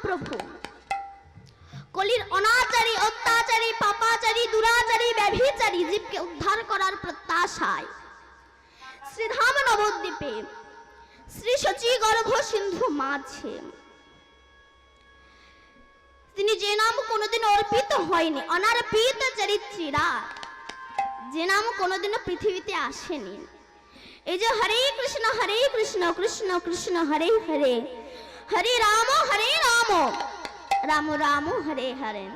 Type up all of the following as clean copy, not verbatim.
মহাপ্রভু কলির অনাচারী, অত্যাচারী, পাপাচারী, দুরাচারী, ব্যভিচারী জীবকে উদ্ধার করার প্রত্যাশায় শ্রীধাম নবদ্বীপে শ্রী শচী গর্ভ সিন্ধু মাঝে তিনি যে নাম কোনোদিন অর্পিত হয়নি, অনার্পিত চরিত্রীরা, যে নাম কোনোদিনও পৃথিবীতে আসেনি, এই যে হরে কৃষ্ণ কৃষ্ণ কৃষ্ণ হরে হরে, হরে রাম রাম রাম হরে হরে,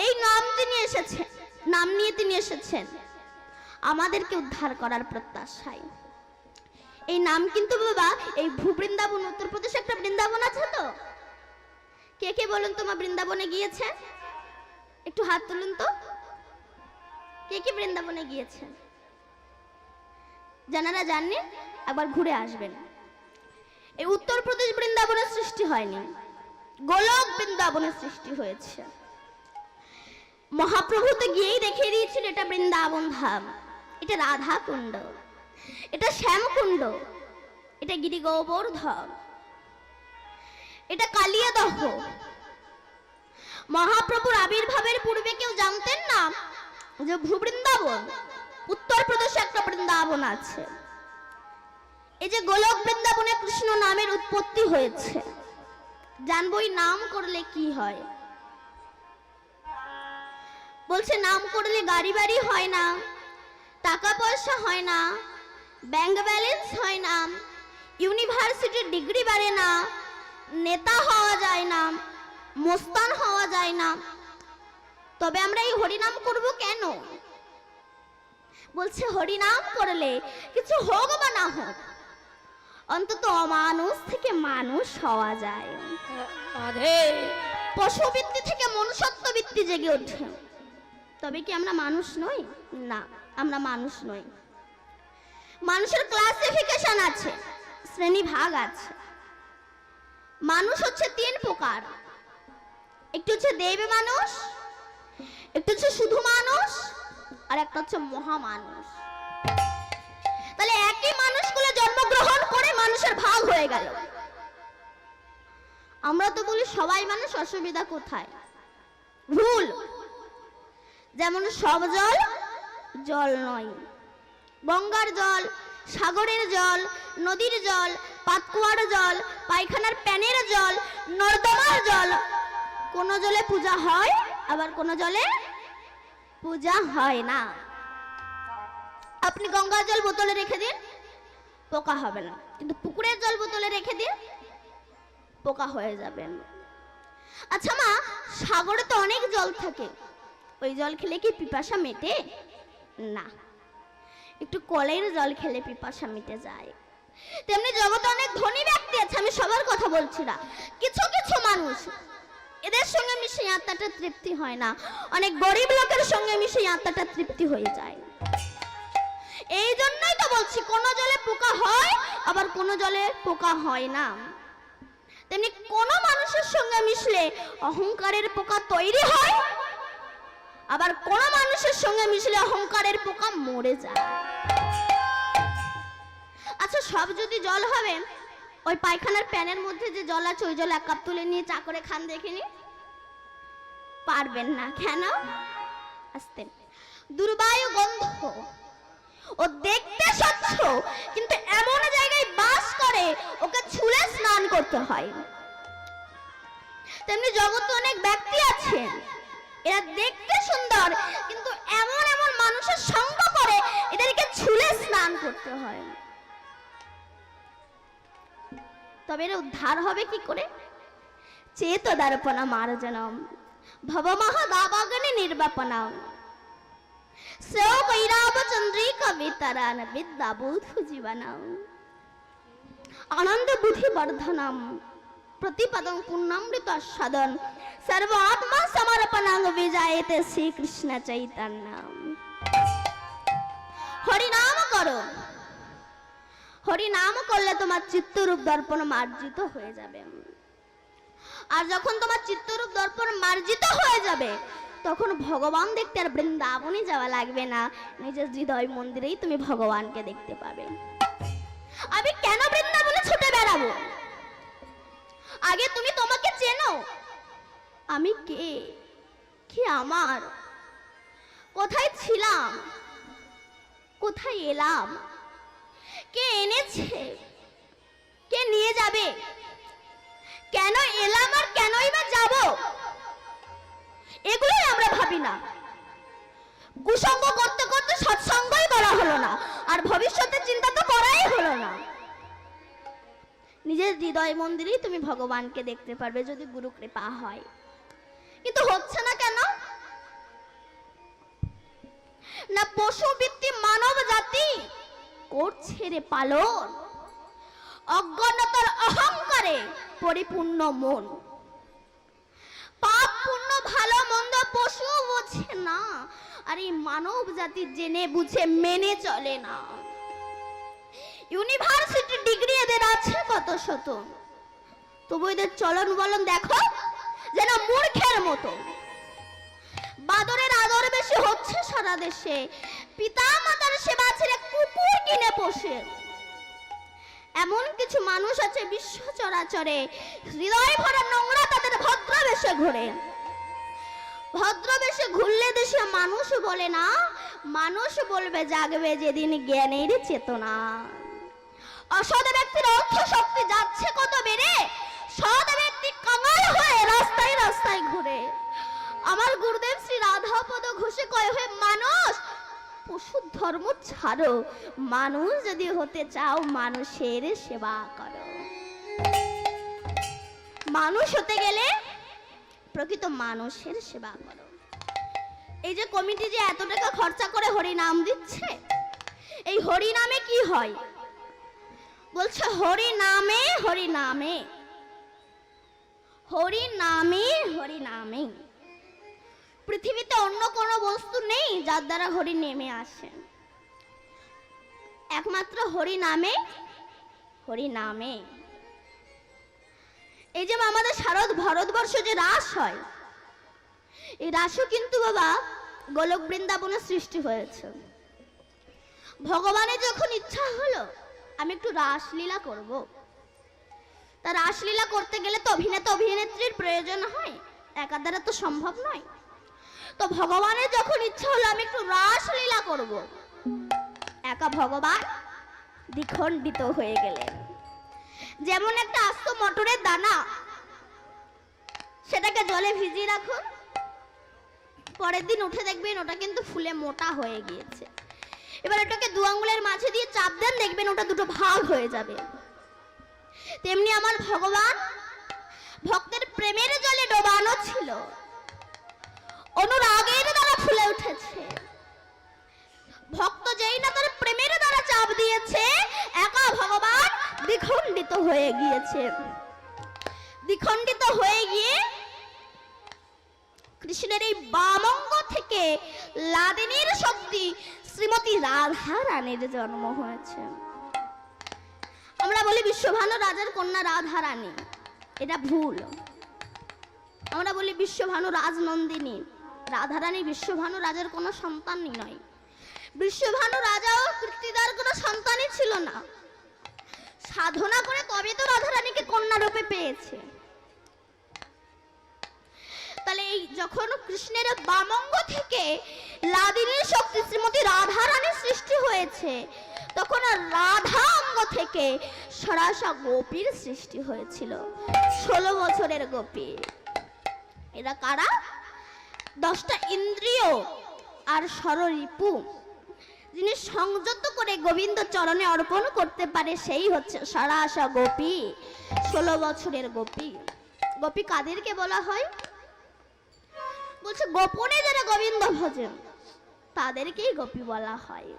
এই নাম তিনি এসেছেন, নাম নিয়ে তিনি এসেছেন আমাদেরকে উদ্ধার করার প্রত্যাশায়। এই নাম কিন্তু বাবা, এই ভূবৃন্দাবন, উত্তরপ্রদেশে একটা বৃন্দাবন আছে তো, কে কে বলুন তোমার বৃন্দাবনে গিয়েছে? একটু হাত তুলুন তো, কে কে বৃন্দাবনে গিয়েছেন? যারা জাননি একবার ঘুরে আসবেন। এই উত্তরপ্রদেশ বৃন্দাবনের সৃষ্টি হয়নি, গোলক বৃন্দাবনের সৃষ্টি হয়েছে। মহাপ্রভু তো গিয়েই দেখিয়ে দিয়েছিল এটা বৃন্দাবন ধাম, এটা রাধা কুণ্ড, এটা শ্যামকুণ্ড, এটা গিরি গোবর্ধন, এটা কালিয়াদহ। মহাপ্রভুর আবির্ভাবের পূর্বে কেউ জানতেন না যে ভূবৃন্দাবন, উত্তরপ্রদেশে একটা বৃন্দাবন আছে। এই যে গোলক বৃন্দাবনে কৃষ্ণ নামের উৎপত্তি হয়েছে, জানবো এই নাম করলে কি হয়? বলছে নাম করলে গাড়ি বাড়ি হয় না, টাকা পয়সা হয় না, ব্যাংক ব্যালেন্স হয় না, ইউনিভার্সিটির ডিগ্রি বাড়ে না, নেতা হওয়া যায় না, মোস্তান হওয়া যায় না। তবে আমরা এই হরিনাম করব কেন? বলছে হরিনাম করলে কিছু হোক বা না হোক, অন্তত অমানুষ থেকে মানুষ হওয়া যায়, পশুবৃত্তি থেকে মনুষ্যত্ব বৃত্তি জেগে ওঠে। তবে কি আমরা মানুষ নই? না, আমরা মানুষ নই। মানুষের ক্লাসিফিকেশন আছে, শ্রেণী ভাগ আছে। মানুষ হচ্ছে তিন প্রকার, একটু হচ্ছে দেব মানুষ, একটু হচ্ছে শুধু মানুষ, আর একটা হচ্ছে মহামানুষ। তাহলে একই মানুষগুলো জন্মগ্রহণ করে মানুষের ভাগ হয়ে গেল। আমরা তো বলি সবাই মানুষ, অসুবিধা কোথায়? ভুল। যেমন সব জল জল নয়, গঙ্গার জল, সাগরের জল, নদীর জল, পাতকুয়ার জল, পায়খানার প্যানের জল, নর্দমার জল, কোন জলে পূজা হয় আবার কোন জলে পূজা হয় না। আপনি গঙ্গার জল বোতলে রেখে দিন, পোকা হবে না, কিন্তু পুকুরের জল বোতলে রেখে দিন, পোকা হয়ে যাবেন। আচ্ছা মা, সাগরে তো অনেক জল থাকে, ওই জল খেলে কি পিপাসা মেটে? না, একটু কলের জল খেলে পিপাসা মিটে যায়। তেমনি জগতে অনেক ধনী ব্যক্তি আছে, আমি সবার কথা বলছি না, কিছু কিছু মানুষ, এদের সঙ্গে মিশে আত্মাটা তৃপ্তি হয় না, অনেক গরিব লোকের সঙ্গে মিশে আত্মাটা তৃপ্তি হয়ে যায়। এই জন্যই তো বলছি কোন জলে পোকা হয় আবার কোন জলে পোকা হয় না। তেমনি কোন মানুষের সঙ্গে মিশলে অহংকারের পোকা তৈরি হয়, আবার কোন মানুষের সঙ্গে মিশলে অহংকারের পোকা মরে যায়। আচ্ছা, সব যদি জল হবে, ওই পায়খানার প্যানের মধ্যে যে জল আছে ওই জল এক কাপ তুলে নিয়ে চা করে খান দেখিনি? পারবেন না। কেন? আস্তে, দুর্বায়ু গন্ধ, ও দেখতে স্বচ্ছ কিন্তু এমন জায়গায় বাস করে ওকে ছুলে স্নান করতে হয়। তেমনি জগতে অনেক ব্যক্তি আছেন, এরা দেখতে সুন্দর কিন্তু এমন এমন মানুষের সঙ্গ করে এদেরকে ছুলে স্নান করতে হয়। তবে এর উদ্ধার হবে কি করে? চেত দর্পণা মার্জনম ভবমহা দাবাগনে নির্বাপনম সেও কৈরাব চন্দ্রিকা বিতরান বিদ্যা বুধু জীবনম আনন্দ বুদ্ধি বর্ধনম প্রতিপদং পূর্ণামৃত আস্বাদন সর্ব আত্মা সমর্পণাং বিজয়তে শ্রীকৃষ্ণ চৈতন্য। হরিনাম করো, হরিনাম করলে তোমার চিত্তরূপ দর্পণ মার্জিত হয়ে যাবে। আর যখন তোমার চিত্তরূপ দর্পণ মার্জিত হয়ে যাবে তখন ভগবান দেখতে আর বৃন্দাবনে যাওয়া লাগবে না, নিজের হৃদয় মন্দিরেই তুমি ভগবানকে দেখতে পাবে। আমি কেন বৃন্দাবনে ছুটে বেড়াবো? আগে তুমি তোমাকে চেনো, আমি কে, কি আমার, কোথায় ছিলাম, কোথায় এলাম, কে এনেছে, কে নিয়ে যাবে, কেন এলাম আর কেনই বা যাব, এগুলোই আমরা ভাবি না। কুসঙ্গ করতে করতে সৎসঙ্গই করা হলো না, আর ভবিষ্যতের চিন্তা তো করাই হলো না। নিজের হৃদয় মন্দিরেই তুমি ভগবানকে দেখতে পারবে যদি গুরু কৃপা হয়, কিন্তু হচ্ছে না কেন? না পশুবৃত্তি মানব জাতি করছে রে পালন, অজ্ঞানতার অহংকারে পরিপূর্ণ মন। পাপ পুণ্য ভালো মন্দ পশু বোঝে না, আর এই মানব জাতি জেনে বুঝে মেনে চলে না। ইউনিভার্সিটি ডিগ্রি এদের আছে কত শত, তবু এদের চলন বলন দেখো যেন মূর্খের মতো। বাদরের আদর বেশি হচ্ছে সারা দেশে, পিতা মাতার সেবা ছেড়ে কুকুর কিনে পোষে। এমন কিছু মানুষ আছে বিশ্ব চরাচরে, হৃদয় ভরা নোংরা তাদের ভদ্র বেশে ঘুরে। ভদ্র বেশে ঘুরলে দেশে মানুষ বলে না, মানুষ বলবে জাগবে যেদিন জ্ঞানের চেতনা। অসৎ ব্যক্তির অর্থ শক্তি যাচ্ছে কত বেড়ে, সৎ ব্যক্তি কাঙাল হয়ে রাস্তায় রাস্তায় ঘুরে। আমার গুরুদেব শ্রী রাধাপদ ঘোষে কয় হয়ে মানুষ পশুর ধর্ম ছাড়ো, মানুষ যদি হতে চাও মানুষের সেবা করো। মানুষ হতে গেলে প্রকৃত মানুষের সেবা করো। এই যে কমিটি যে এত টাকা খরচা করে হরি নাম দিচ্ছে, এই হরি নামে কি হয় বলছে? হরি নামে হরি নামে হরি নামে হরি নামে। পৃথিবীতে অন্য কোনো বস্তু নেই যার দ্বারা হরি নেমে আসে, একমাত্র হরি নামে হরি নামে। এই যে আমাদের শারদ ভারতবর্ষ যে রাস হয়, এই রাসও কিন্তু বাবা গোলক বৃন্দাবনে সৃষ্টি হয়েছে। ভগবানের যখন ইচ্ছা হলো আমি একটু রাসলীলা করব, তা রাসলীলা করতে গেলে তো অভিনেতা অভিনেত্রীর প্রয়োজন হয়, একা দ্বারা তো সম্ভব নয়। তো ভগবানের যখন ইচ্ছা হলো আমি একটু রাসলীলা করব, একা ভগবান দ্বিখণ্ডিত হয়ে গেলেন। যেমন একটা আস্ত মটরের দানা, সেটাকে জলে ভিজিয়ে রাখুন, পরের দিন উঠে দেখবেন ওটা কিন্তু ফুলে মোটা হয়ে গিয়েছে। এবার ওটাকে দু আঙ্গুলের মাঝে দিয়ে চাপ দেন, দেখবেন ওটা দুটো ভাগ হয়ে যাবে। তেমনি আমার ভগবান ভক্তের প্রেমের জলে ডোবানো ছিল, অনুরাগের দ্বারা ফুলে উঠেছে। ভক্ত যেই না তার প্রেমের দ্বারা চাপ দিয়েছে, একা ভগবান দ্বিখণ্ডিত হয়ে গিয়েছে। দ্বিখণ্ডিত হয়ে গিয়ে কৃষ্ণের এই বামঙ্গ থেকে লাদিনীর শক্তি শ্রীমতী রাধা রানীর জন্ম হয়েছে। আমরা বলি বিশ্বভানু রাজার কন্যা রাধা রানী, এটা ভুল। আমরা বলি বিশ্বভানু রাজনন্দিনী, রাধা রানী বিশ্বভানু রাজার কোনো সন্তানই নয়। বিশ্বভানু রাজাও কীর্তিদার কোনো সন্তানই ছিল না, সাধনা করে তবে তো রাধা রানীকে কন্যা রূপে পেয়েছে। তাহলে এই যখন কৃষ্ণের বামঙ্গ থেকে লাদিনীর শক্তি শ্রীমতী রাধা রানীর সৃষ্টি হয়েছে, তখন রাধা অঙ্গ থেকে সরাসা গোপীর সৃষ্টি হয়েছিল, 16 বছরের গোপী। এরা কারা? 10টা ইন্দ্রিয় আর ষড়রিপু যিনি সংযত করে গোবিন্দ চরণে অর্পণ করতে পারে, সেই হচ্ছে সরাসা গোপী, 16 বছরের গোপী। গোপী কাদেরকে বলা হয়? বলছে গোপনে যারা গোবিন্দ ভজেন তাদেরকেই গোপী বলা হয়।